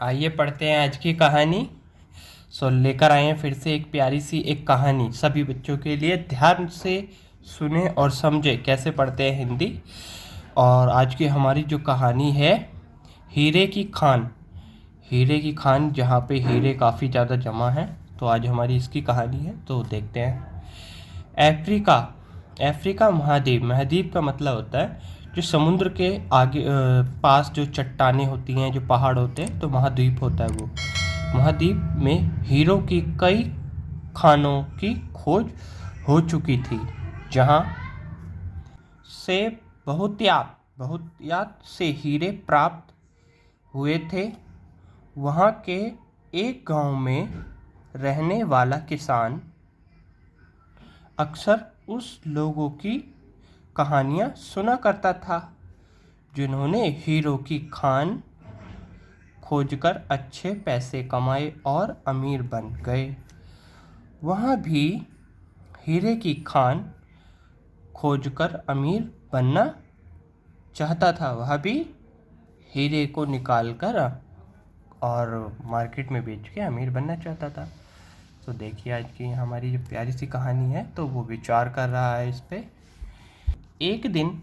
आइए पढ़ते हैं आज की कहानी। लेकर आए हैं फिर से एक प्यारी सी एक कहानी सभी बच्चों के लिए। ध्यान से सुने और समझे कैसे पढ़ते हैं हिंदी। और आज की हमारी जो कहानी है, हीरे की खान। हीरे की खान, जहाँ पे हीरे काफ़ी ज़्यादा जमा हैं। तो आज हमारी इसकी कहानी है, तो देखते हैं। अफ्रीका। अफ्रीका महाद्वीप। महाद्वीप का मतलब होता है जो समुद्र के आगे पास जो चट्टानें होती हैं, जो पहाड़ होते हैं, तो महाद्वीप होता है वो। महाद्वीप में हीरो की कई खानों की खोज हो चुकी थी, जहाँ से बहुतायत से हीरे प्राप्त हुए थे। वहाँ के एक गांव में रहने वाला किसान अक्सर उस लोगों की कहानियाँ सुना करता था जिन्होंने हीरो की खान खोजकर अच्छे पैसे कमाए और अमीर बन गए। वहाँ भी हीरे की खान खोजकर अमीर बनना चाहता था। वह भी हीरे को निकाल कर और मार्केट में बेच के अमीर बनना चाहता था। तो देखिए आज की हमारी जो प्यारी सी कहानी है, तो वो विचार कर रहा है इस पे। एक दिन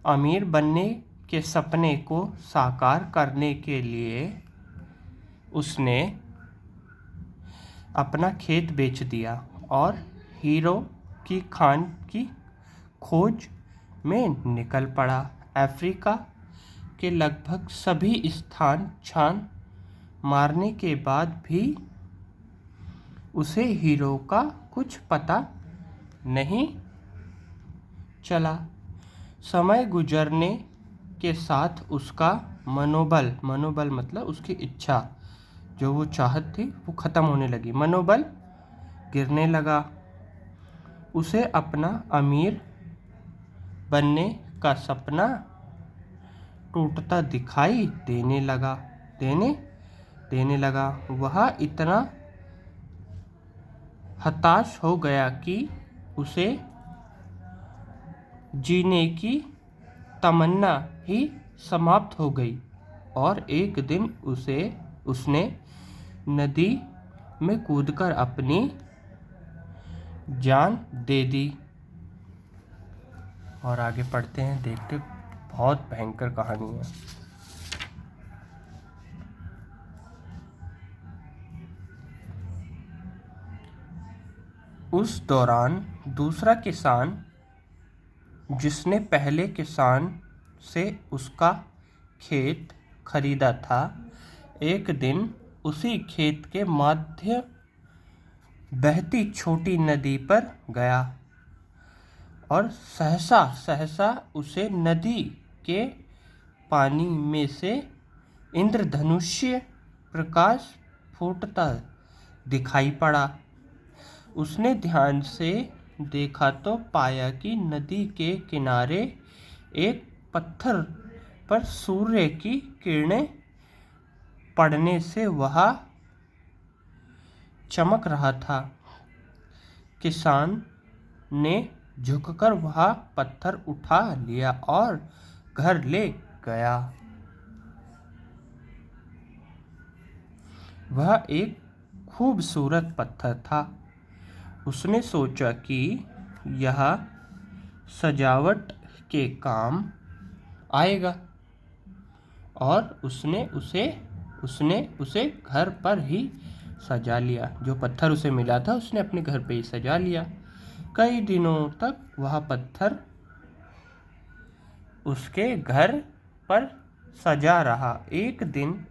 अमीर बनने के सपने को साकार करने के लिए उसने अपना खेत बेच दिया और हीरो की खान की खोज में निकल पड़ा। अफ्रीका के लगभग सभी स्थान छान मारने के बाद भी उसे हीरो का कुछ पता नहीं चला। समय गुजरने के साथ उसका मनोबल मतलब उसकी इच्छा, जो वो चाहत थी, वो ख़त्म होने लगी। मनोबल गिरने लगा। उसे अपना अमीर बनने का सपना टूटता दिखाई देने लगा। वह इतना हताश हो गया कि उसे जीने की तमन्ना ही समाप्त हो गई और एक दिन उसने नदी में कूदकर अपनी जान दे दी। और आगे पढ़ते हैं, देखते, बहुत भयंकर कहानी है। उस दौरान दूसरा किसान, जिसने पहले किसान से उसका खेत खरीदा था, एक दिन उसी खेत के मध्य बहती छोटी नदी पर गया और सहसा उसे नदी के पानी में से इंद्रधनुष्य प्रकाश फूटता दिखाई पड़ा। उसने ध्यान से देखा तो पाया कि नदी के किनारे एक पत्थर पर सूर्य की किरणें पड़ने से वह चमक रहा था। किसान ने झुककर वह पत्थर उठा लिया और घर ले गया। वह एक खूबसूरत पत्थर था। उसने सोचा कि यह सजावट के काम आएगा और उसने उसे घर पर ही सजा लिया। जो पत्थर उसे मिला था, उसने अपने घर पे ही सजा लिया। कई दिनों तक वह पत्थर उसके घर पर सजा रहा। एक दिन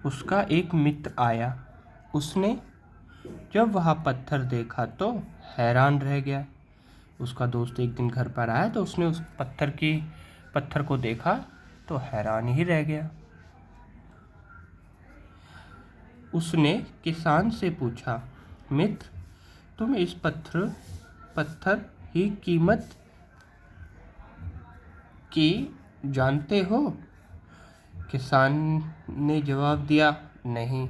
उसका एक मित्र आया। उसने जब वह पत्थर देखा तो हैरान रह गया। उसका दोस्त एक दिन घर पर आया तो उसने उस पत्थर को देखा तो हैरान ही रह गया। उसने किसान से पूछा, मित्र, तुम इस पत्थर की कीमत की जानते हो? किसान ने जवाब दिया, नहीं।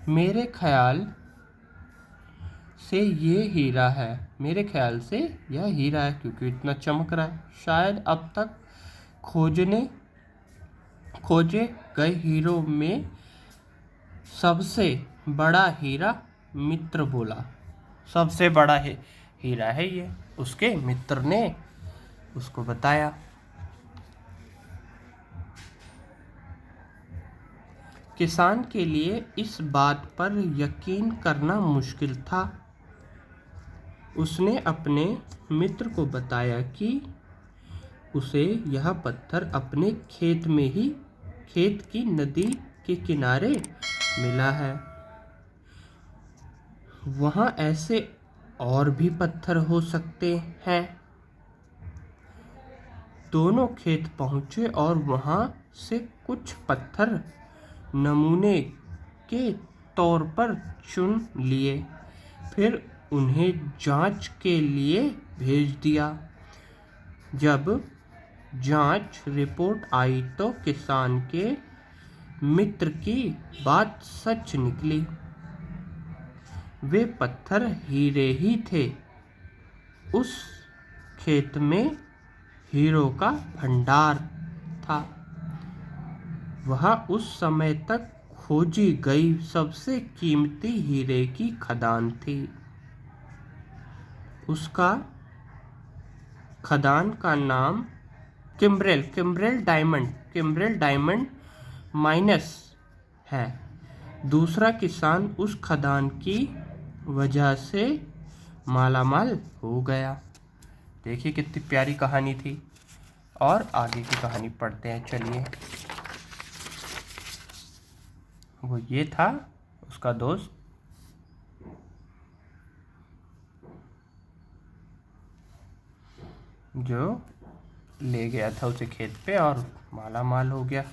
मेरे ख्याल से यह हीरा है, क्योंकि इतना चमक रहा है। शायद अब तक खोजे गए हीरो में सबसे बड़ा हीरा मित्र बोला। सबसे बड़ा हीरा है ये, उसके मित्र ने उसको बताया। किसान के लिए इस बात पर यकीन करना मुश्किल था। उसने अपने मित्र को बताया कि उसे यह पत्थर अपने खेत की नदी के किनारे मिला है। वहाँ ऐसे और भी पत्थर हो सकते हैं। दोनों खेत पहुँचे और वहाँ से कुछ पत्थर नमूने के तौर पर चुन लिए, फिर उन्हें जांच के लिए भेज दिया। जब जांच रिपोर्ट आई तो किसान के मित्र की बात सच निकली। वे पत्थर हीरे ही थे। उस खेत में हीरो का भंडार था। वह उस समय तक खोजी गई सबसे कीमती हीरे की खदान थी। उसका खदान का नाम किम्ब्रेल डायमंड माइनस है। दूसरा किसान उस खदान की वजह से मालामाल हो गया। देखिए कितनी प्यारी कहानी थी। और आगे की कहानी पढ़ते हैं, चलिए। वो ये था उसका दोस्त जो ले गया था उसे खेत पे और माला माल हो गया।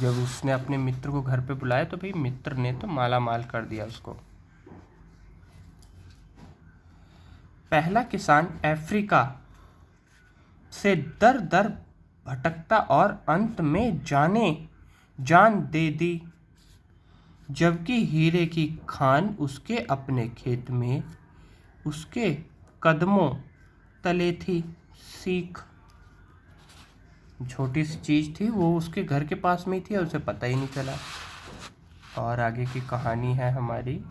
जब उसने अपने मित्र को घर पे बुलाया तो भाई मित्र ने तो माला माल कर दिया उसको। पहला किसान अफ्रीका से दर दर भटकता और अंत में जान दे दी, जबकि हीरे की खान उसके अपने खेत में उसके कदमों तले थी। सीख, छोटी सी चीज़ थी, वो उसके घर के पास में ही थी और उसे पता ही नहीं चला। और आगे की कहानी है हमारी।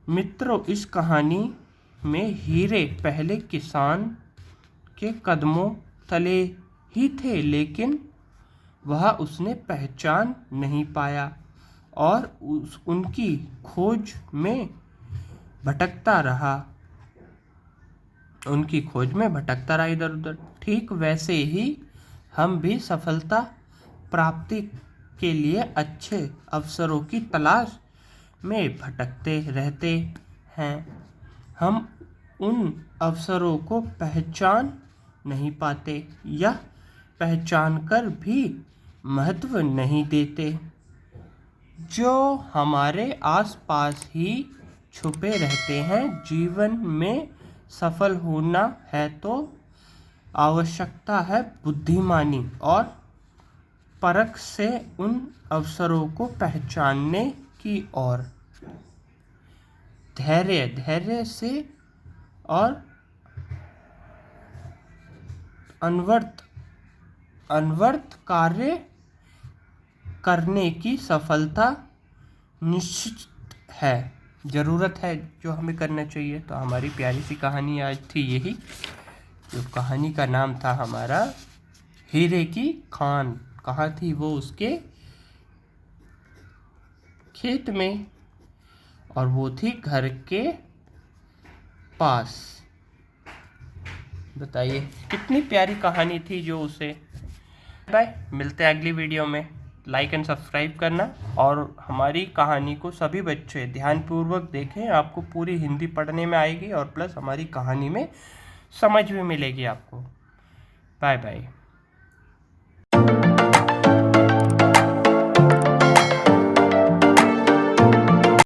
मित्रों, इस कहानी में हीरे पहले किसान के कदमों तले ही थे, लेकिन वह उसने पहचान नहीं पाया और उनकी खोज में भटकता रहा इधर उधर। ठीक वैसे ही हम भी सफलता प्राप्ति के लिए अच्छे अवसरों की तलाश में भटकते रहते हैं। हम उन अवसरों को पहचान नहीं पाते या पहचान कर भी महत्व नहीं देते, जो हमारे आसपास ही छुपे रहते हैं। जीवन में सफल होना है तो आवश्यकता है बुद्धिमानी और परख से उन अवसरों को पहचानने की और धैर्य से और अनवरत कार्य करने की सफलता निश्चित है, ज़रूरत है जो हमें करना चाहिए। तो हमारी प्यारी सी कहानी आज थी यही, जो कहानी का नाम था हमारा हीरे की खान। कहाँ थी वो? उसके खेत में, और वो थी घर के पास। बताइए कितनी प्यारी कहानी थी जो उसे। बाय, मिलते हैं अगली वीडियो में। लाइक एंड सब्सक्राइब करना और हमारी कहानी को सभी बच्चे ध्यानपूर्वक देखें। आपको पूरी हिंदी पढ़ने में आएगी और प्लस हमारी कहानी में समझ भी मिलेगी आपको। Bye bye.